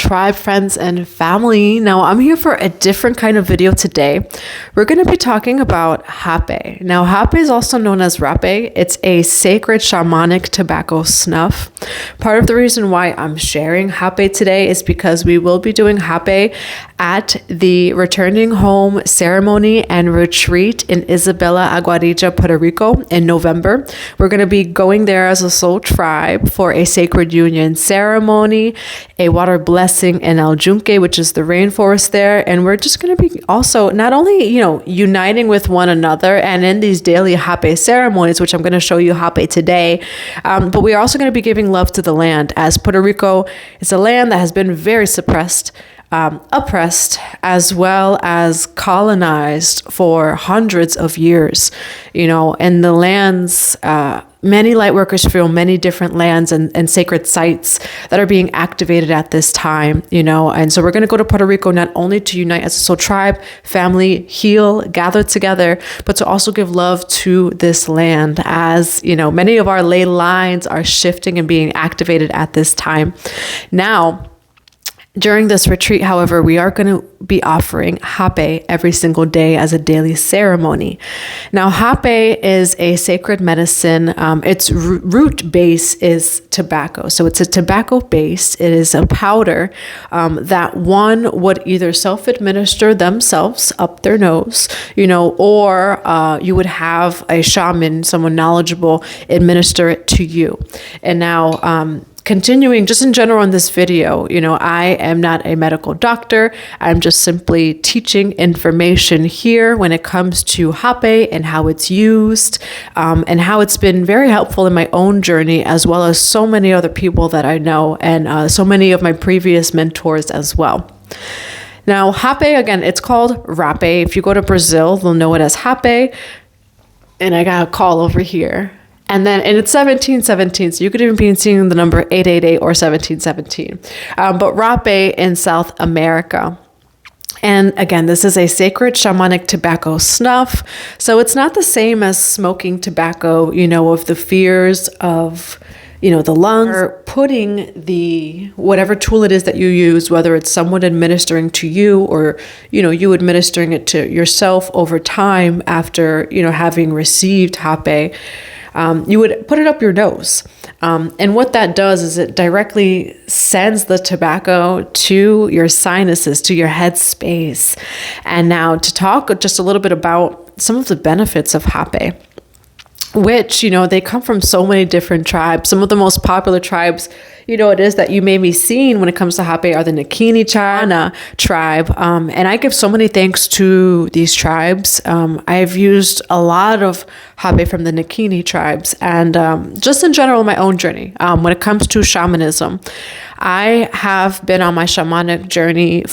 tribe, friends, and family. Now, I'm here for a different kind of video today. We're going to be talking about Hapé. Now, Hapé is also known as Rapé. It's a sacred shamanic tobacco snuff. Part of the reason why I'm sharing Hapé today is because we will be doing Hapé at the Returning Home Ceremony and Retreat in Isabela, Aguadilla, Puerto Rico in November. We're going to be going there as a soul tribe for a sacred union ceremony, a water blessing in El Yunque, which is the rainforest there. And we're just going to be also not only, uniting with one another and in these daily Hapé ceremonies, which I'm going to show you Hapé today, but we are also going to be giving love to the land, as Puerto Rico is a land that has been very suppressed, oppressed, as well as colonized for hundreds of years, and the lands, many light workers feel many different lands and sacred sites that are being activated at this time, and so we're going to go to Puerto Rico not only to unite as a soul tribe, family, heal, gather together, but to also give love to this land, as many of our ley lines are shifting and being activated at this time. Now, during this retreat, however, we are going to be offering Hapé every single day as a daily ceremony. Now, Hapé is a sacred medicine. Its root base is tobacco. So it's a tobacco base. It is a powder that one would either self-administer themselves up their nose, or you would have a shaman, someone knowledgeable, administer it to you. And now, continuing just in general in this video, I am not a medical doctor. I'm just simply teaching information here when it comes to Hapé and how it's used, and how it's been very helpful in my own journey, as well as so many other people that I know, and so many of my previous mentors as well. Now, Hapé, again, it's called Rapé. If you go to Brazil, they'll know it as Hapé. And I got a call over here. And it's 1717, so you could even be seeing the number 888 or 1717. But Rapé in South America. And again, this is a sacred shamanic tobacco snuff. So it's not the same as smoking tobacco, of the fears of, the lungs, or putting the whatever tool it is that you use, whether it's someone administering to you or, you administering it to yourself over time after, having received Hapé. You would put it up your nose. And what that does is it directly sends the tobacco to your sinuses, to your head space. And now to talk just a little bit about some of the benefits of Hapé, which, they come from so many different tribes. Some of the most popular tribes, it is that you may be seeing when it comes to Hapé are the Nikini tribe. And I give so many thanks to these tribes. I've used a lot of Hapé from the Nikini tribes, and just in general, my own journey. When it comes to shamanism, I have been on my shamanic journey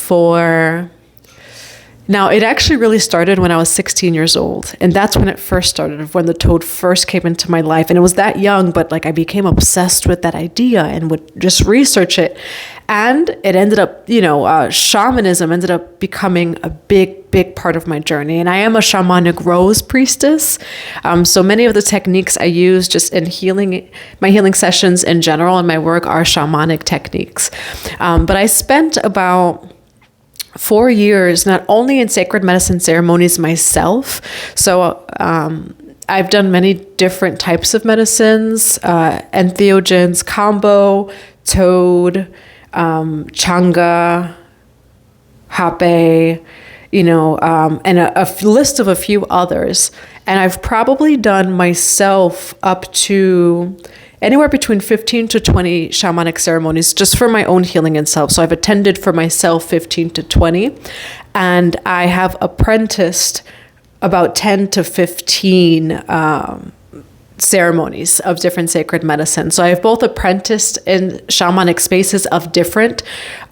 Now, it actually really started when I was 16 years old. And that's when it first started, when the toad first came into my life. And it was that young, but I became obsessed with that idea and would just research it. And it ended up, shamanism ended up becoming a big part of my journey. And I am a shamanic rose priestess. So many of the techniques I use just in healing, my healing sessions in general and my work are shamanic techniques. But I spent about 4 years, not only in sacred medicine ceremonies myself. So I've done many different types of medicines, entheogens, combo, toad, changa, Hapé, and a list of a few others. And I've probably done myself up to anywhere between 15 to 20 shamanic ceremonies just for my own healing and self. So I've attended for myself 15 to 20, and I have apprenticed about 10 to 15 ceremonies of different sacred medicine. So I've both apprenticed in shamanic spaces of different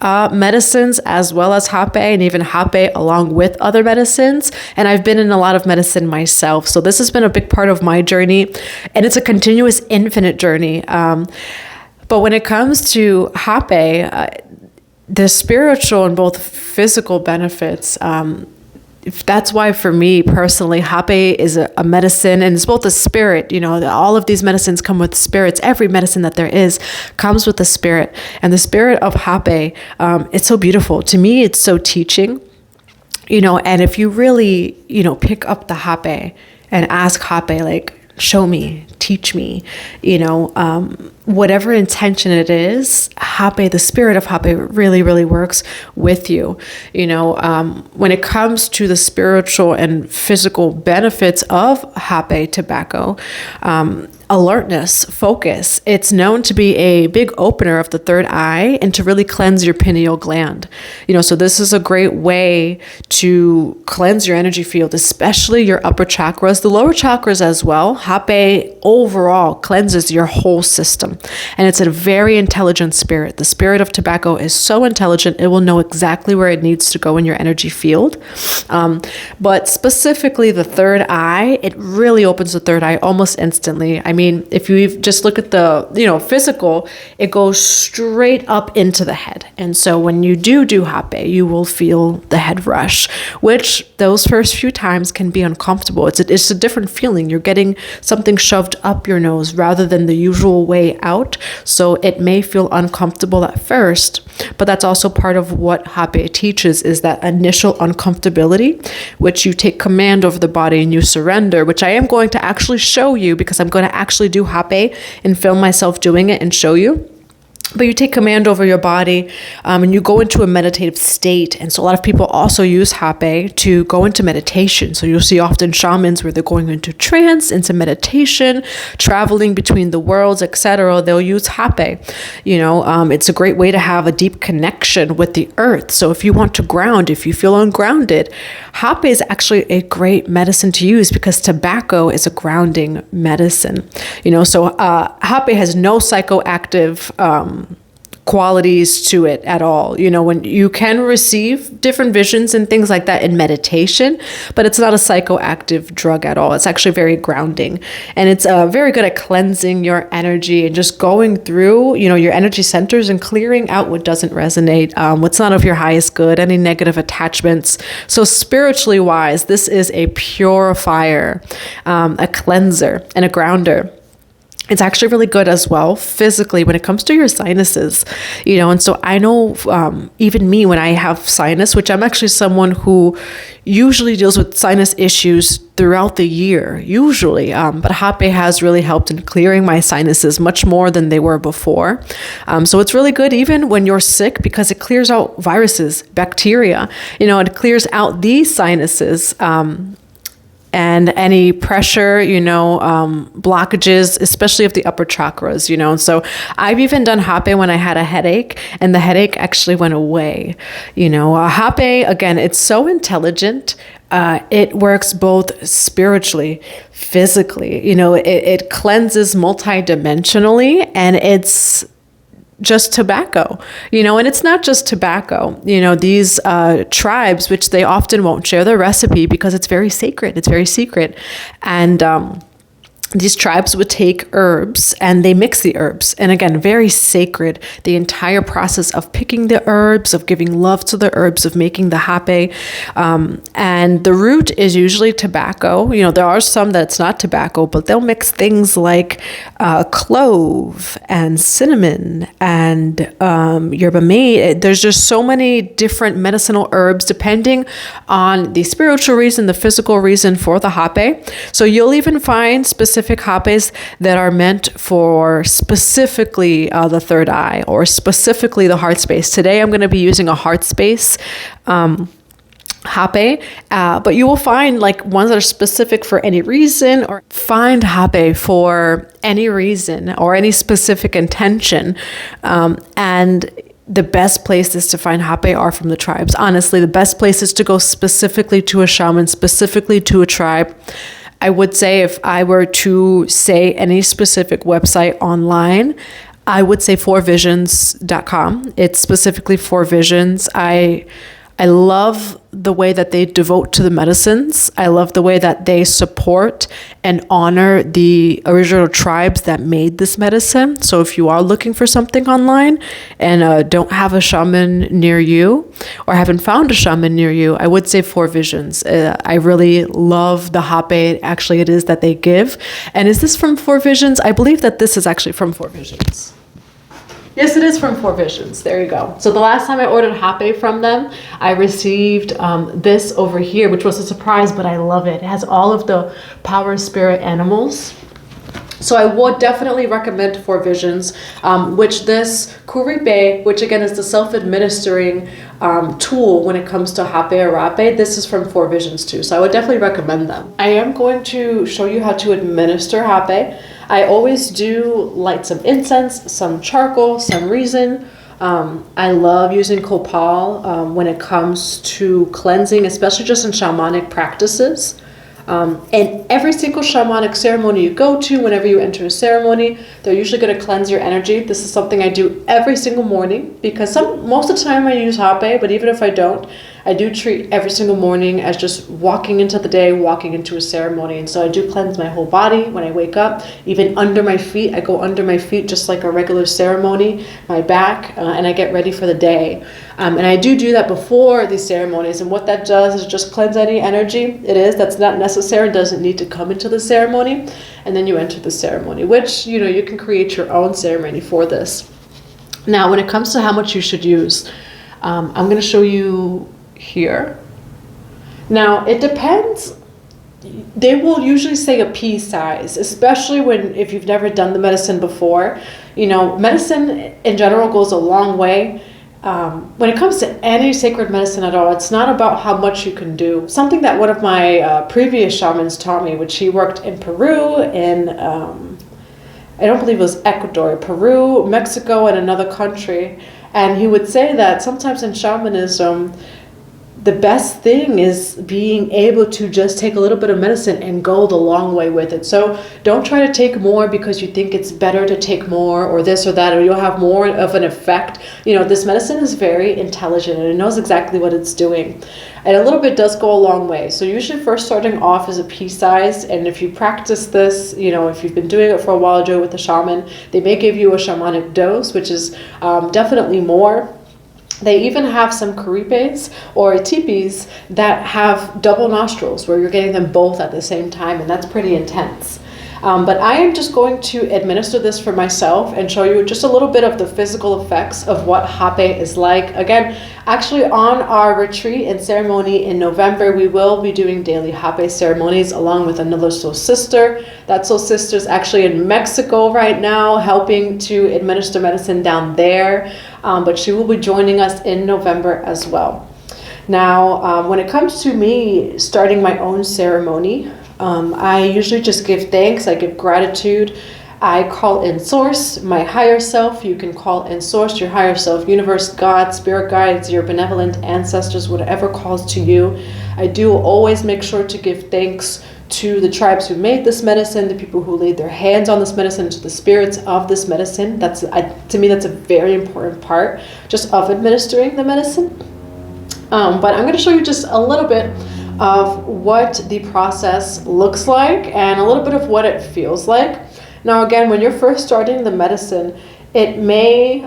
medicines, as well as Hapé, and even Hapé along with other medicines. And I've been in a lot of medicine myself. So this has been a big part of my journey, and it's a continuous, infinite journey. But when it comes to Hapé, the spiritual and both physical benefits, that's why for me personally, Hapé is a medicine, and it's both a spirit. All of these medicines come with spirits. Every medicine that there is comes with a spirit, and the spirit of Hapé, it's so beautiful. To me, it's so teaching, and if you really, pick up the Hapé and ask Hapé, like, show me, teach me, whatever intention it is, Hapé, the spirit of Hapé really, really works with you. When it comes to the spiritual and physical benefits of Hapé tobacco, alertness, focus. It's known to be a big opener of the third eye and to really cleanse your pineal gland. So this is a great way to cleanse your energy field, especially your upper chakras, the lower chakras as well. Hapé overall cleanses your whole system. And it's a very intelligent spirit. The spirit of tobacco is so intelligent, it will know exactly where it needs to go in your energy field. But specifically the third eye, it really opens the third eye almost instantly. I mean, if you just look at the, physical, it goes straight up into the head. And so when you do Hapé, you will feel the head rush, which those first few times can be uncomfortable. It's a different feeling. You're getting something shoved up your nose rather than the usual way out. So it may feel uncomfortable at first, but that's also part of what Hapé teaches, is that initial uncomfortability, which you take command over the body and you surrender, which I am going to actually show you, because I'm going to actually do Hapé and film myself doing it and show you. But you take command over your body, and you go into a meditative state. And so a lot of people also use Hapé to go into meditation. So you'll see often shamans where they're going into trance, into meditation, traveling between the worlds, etc. They'll use Hapé. It's a great way to have a deep connection with the earth. So if you want to ground, if you feel ungrounded, Hapé is actually a great medicine to use, because tobacco is a grounding medicine. So Hapé has no psychoactive qualities to it at all. When you can receive different visions and things like that in meditation, but it's not a psychoactive drug at all. It's actually very grounding, and it's very good at cleansing your energy and just going through, your energy centers and clearing out what doesn't resonate, what's not of your highest good, any negative attachments. So spiritually wise, this is a purifier, a cleanser, and a grounder. It's actually really good as well physically when it comes to your sinuses, and so I know even me, when I have sinus, which I'm actually someone who usually deals with sinus issues throughout the year, usually, but Hapé has really helped in clearing my sinuses much more than they were before. So it's really good even when you're sick, because it clears out viruses, bacteria, it clears out these sinuses, and any pressure, blockages, especially of the upper chakras, And so I've even done Hapé when I had a headache, and the headache actually went away. Hapé, again, it's so intelligent. It works both spiritually, physically, it cleanses multidimensionally, and it's just tobacco, and it's not just tobacco. These tribes, which they often won't share their recipe because it's very sacred, it's very secret. And these tribes would take herbs and they mix the herbs. And again, very sacred, the entire process of picking the herbs, of giving love to the herbs, of making the Hapé. And the root is usually tobacco. There are some that's not tobacco, but they'll mix things like clove and cinnamon and yerba mate. There's just so many different medicinal herbs depending on the spiritual reason, the physical reason for the Hapé. So you'll even find specific Hapés that are meant for specifically the third eye or specifically the heart space. Today I'm going to be using a heart space Hapé, but you will find like ones that are specific for any reason, or find Hapé for any reason or any specific intention. And the best places to find Hapé are from the tribes. Honestly, the best places to go specifically to a shaman, specifically to a tribe. I would say if I were to say any specific website online, I would say 4visions.com. It's specifically 4visions. I I love the way that they devote to the medicines. I love the way that they support and honor the original tribes that made this medicine. So if you are looking for something online and don't have a shaman near you or haven't found a shaman near you, I would say Four Visions. I really love the Hapé, actually it is, that they give. And is this from Four Visions? I believe that this is actually from Four Visions. Yes, it is from Four Visions. There you go. So the last time I ordered Hapé from them, I received this over here, which was a surprise, but I love it. It has all of the power spirit animals. So I would definitely recommend Four Visions, which this Kuripe, which again is the self-administering tool when it comes to Hapé or Rapé, this is from Four Visions too. So I would definitely recommend them. I am going to show you how to administer Hapé. I always do light some incense, some charcoal, some resin. I love using copal when it comes to cleansing, especially just in shamanic practices. And every single shamanic ceremony you go to, whenever you enter a ceremony, they're usually going to cleanse your energy. This is something I do every single morning because most of the time I use Hapé, but even if I don't, I do treat every single morning as just walking into the day, walking into a ceremony. And so I do cleanse my whole body when I wake up, even under my feet. I go under my feet just like a regular ceremony, my back, and I get ready for the day. And I do that before these ceremonies. And what that does is just cleanse any energy that's not necessary, doesn't need to come into the ceremony. And then you enter the ceremony, which, you can create your own ceremony for this. Now, when it comes to how much you should use, I'm going to show you here. Now, it depends. They will usually say a pea size, especially if you've never done the medicine before. Medicine in general goes a long way. When it comes to any sacred medicine at all, it's not about how much you can do. Something that one of my previous shamans taught me, which he worked in Peru, I don't believe it was Ecuador, Peru, Mexico, and another country. And he would say that sometimes in shamanism, the best thing is being able to just take a little bit of medicine and go the long way with it. So don't try to take more because you think it's better to take more or this or that, or you'll have more of an effect. This medicine is very intelligent and it knows exactly what it's doing. And a little bit does go a long way. So usually first starting off is a pea size. And if you practice this, if you've been doing it for a while, do it with a shaman, they may give you a shamanic dose, which is definitely more. They even have some karipes or tipis that have double nostrils where you're getting them both at the same time, and that's pretty intense. But I am just going to administer this for myself and show you just a little bit of the physical effects of what Hapé is like. Again, actually on our retreat and ceremony in November, we will be doing daily Hapé ceremonies along with another soul sister. That soul sister is actually in Mexico right now helping to administer medicine down there, but she will be joining us in November as well. Now, when it comes to me starting my own ceremony, I usually just give thanks, I give gratitude, I call in source, my higher self. You can call in source, your higher self, universe, God, spirit guides, your benevolent ancestors, whatever calls to you. I do always make sure to give thanks to the tribes who made this medicine, the people who laid their hands on this medicine, to the spirits of this medicine. To me, that's a very important part just of administering the medicine. But I'm going to show you just a little bit of what the process looks like and a little bit of what it feels like. Now again, when you're first starting the medicine, it may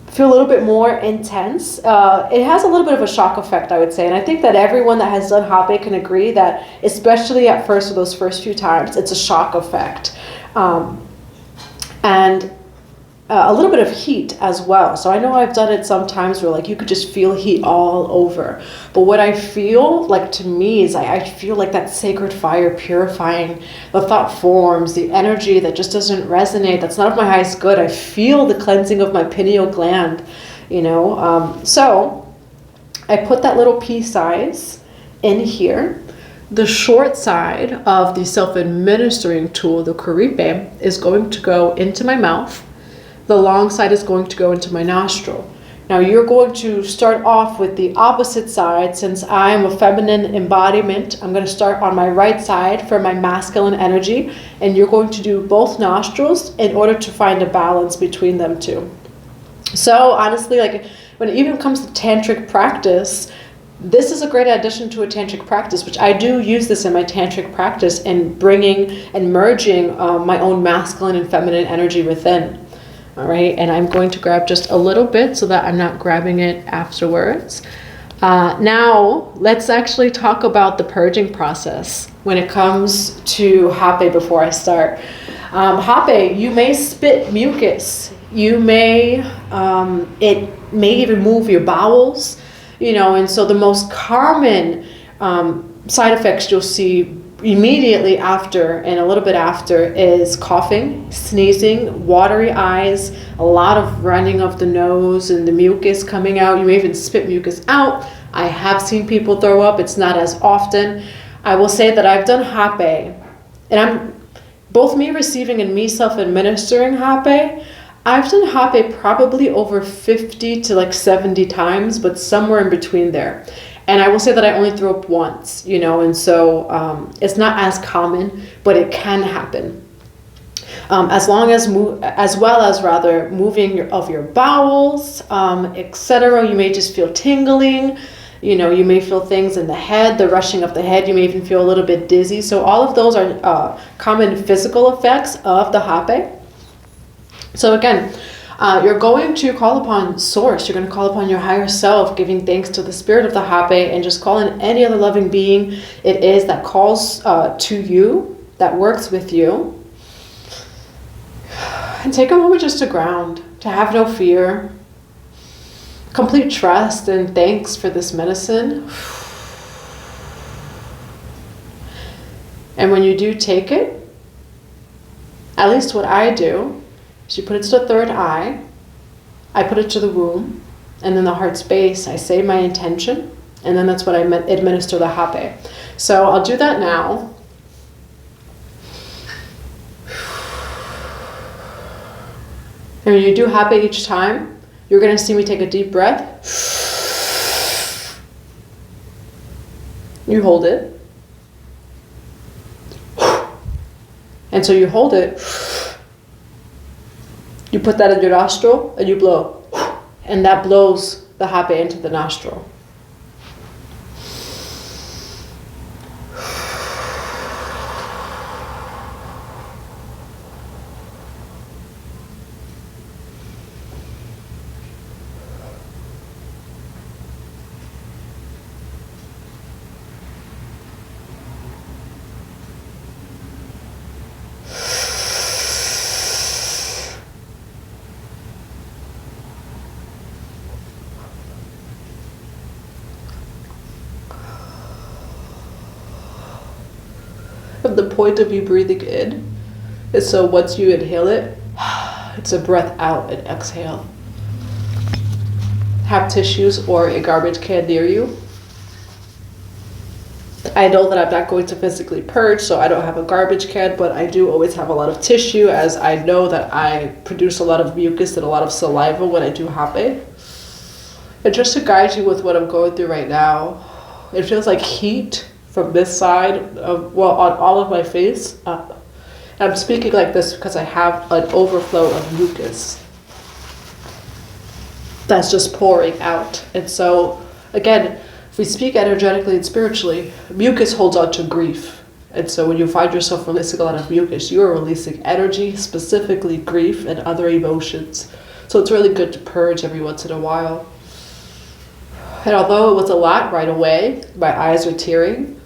feel a little bit more intense. It has a little bit of a shock effect, I would say, and I think that everyone that has done Hapé can agree that, especially at first, for those first few times, it's a shock effect. And a little bit of heat as well. So I know I've done it sometimes where you could just feel heat all over. But what I feel like to me is I feel like that sacred fire purifying the thought forms, the energy that just doesn't resonate, that's not of my highest good. I feel the cleansing of my pineal gland, So I put that little pea size in here. The short side of the self-administering tool, the Kuripe, is going to go into my mouth. The long side is going to go into my nostril. Now you're going to start off with the opposite side. Since I am a feminine embodiment, I'm going to start on my right side for my masculine energy, and you're going to do both nostrils in order to find a balance between them two. So honestly, when it even comes to tantric practice, this is a great addition to a tantric practice, which I do use this in my tantric practice and bringing and merging my own masculine and feminine energy within. All right, and I'm going to grab just a little bit so that I'm not grabbing it afterwards. Now, let's actually talk about the purging process when it comes to Hapé before I start. Hapé, you may spit mucus. You may, it may even move your bowels, you know, and so the most common side effects you'll see immediately after and a little bit after is coughing, sneezing, watery eyes, a lot of running of the nose and the mucus coming out. You may even spit mucus out. I have seen people throw up. It's not as often. I will say that I've done Hapé, and I'm both me receiving and me self-administering Hapé. I've done Hapé probably over 50 to like 70 times, but somewhere in between there. And I will say that I only threw up once, you know, and so it's not as common, but it can happen. As well as moving of your bowels, etc. You may just feel tingling, you know, you may feel things in the head, the rushing of the head, you may even feel a little bit dizzy. So all of those are common physical effects of the Hapé. So again, you're going to call upon Source. You're going to call upon your higher self, giving thanks to the spirit of the Hapé, and just call in any other loving being it is that calls to you, that works with you. And take a moment just to ground, to have no fear, complete trust and thanks for this medicine. And when you do take it, at least what I do, you put it to the third eye, I put it to the womb, and then the heart space, I say my intention, and then that's what I administer the Hapé. So I'll do that now. And when you do Hapé each time, you're going to see me take a deep breath. You hold it. And so you hold it. You put that in your nostril and you blow. And that blows the Hapé into the nostril. From the point of you breathing in, and so once you inhale it, it's a breath out and exhale. Have tissues or a garbage can near you. I know that I'm not going to physically purge, so I don't have a garbage can, but I do always have a lot of tissue, as I know that I produce a lot of mucus and a lot of saliva when I do Hapé. And just to guide you with what I'm going through right now, it feels like heat from this side of, well, on all of my face. I'm speaking like this because I have an overflow of mucus that's just pouring out. And so, again, if we speak energetically and spiritually, mucus holds on to grief. And so when you find yourself releasing a lot of mucus, you are releasing energy, specifically grief and other emotions. So it's really good to purge every once in a while. And although it was a lot right away, my eyes are tearing,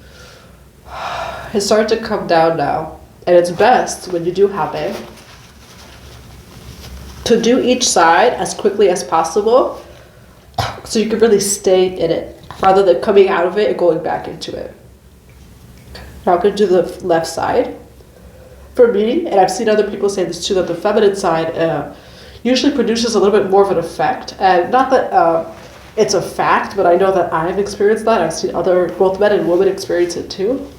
it's starting to come down now. And it's best when you do Hapé to do each side as quickly as possible so you can really stay in it rather than coming out of it and going back into it. Now I'm going to do the left side. For me, and I've seen other people say this too, that the feminine side usually produces a little bit more of an effect. And not that it's a fact, but I know that I've experienced that. I've seen other, both men and women experience it too.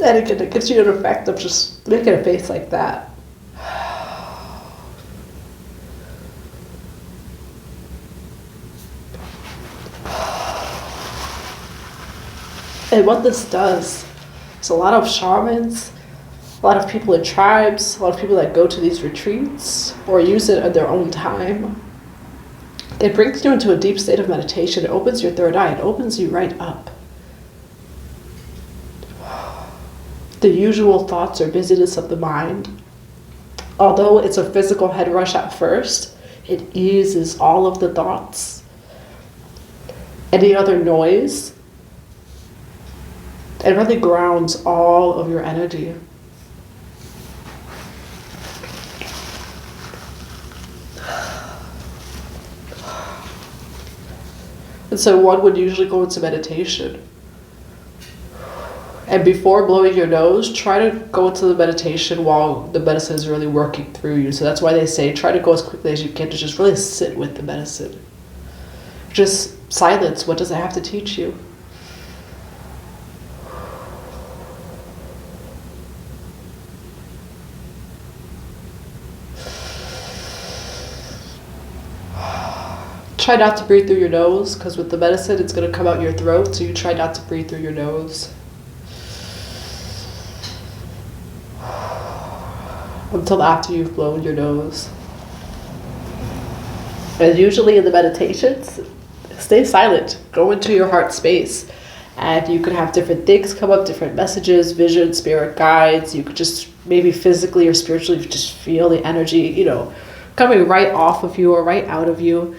And again, it gives you an effect of just making a face like that. And what this does is a lot of shamans, a lot of people in tribes, a lot of people that go to these retreats or use it at their own time, it brings you into a deep state of meditation. It opens your third eye. It opens you right up. The usual thoughts or busyness of the mind, although it's a physical head rush at first, it eases all of the thoughts. Any other noise, it really grounds all of your energy. And so one would usually go into meditation. And before blowing your nose, try to go into the meditation while the medicine is really working through you. So that's why they say try to go as quickly as you can to just really sit with the medicine. Just silence. What does it have to teach you? Try not to breathe through your nose, because with the medicine, it's going to come out your throat, so you try not to breathe through your nose. Until after you've blown your nose. And usually in the meditations, stay silent. Go into your heart space. And you could have different things come up, different messages, visions, spirit guides. You could just maybe physically or spiritually just feel the energy, coming right off of you or right out of you,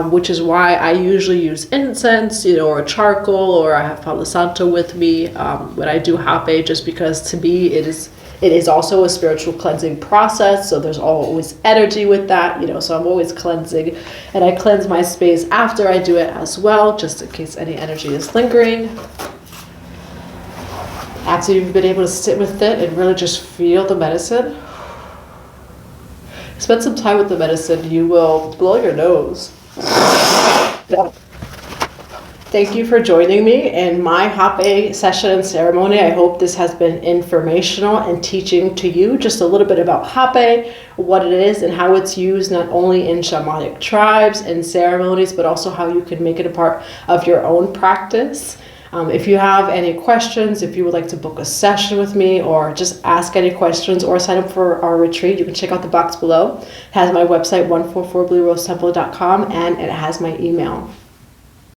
which is why I usually use incense, or a charcoal, or I have Palo Santo with me when I do Hapé, just because to me it is also a spiritual cleansing process. So there's always energy with that, so I'm always cleansing, and I cleanse my space after I do it as well, just in case any energy is lingering. After you've been able to sit with it and really just feel the medicine, spend some time with the medicine, you will blow your nose. Thank you for joining me in my Hapé session and ceremony. I hope this has been informational and teaching to you just a little bit about Hapé, what it is and how it's used not only in shamanic tribes and ceremonies, but also how you can make it a part of your own practice. If you have any questions, if you would like to book a session with me or just ask any questions or sign up for our retreat, you can check out the box below. It has my website, 144bluerosetemple.com, and it has my email.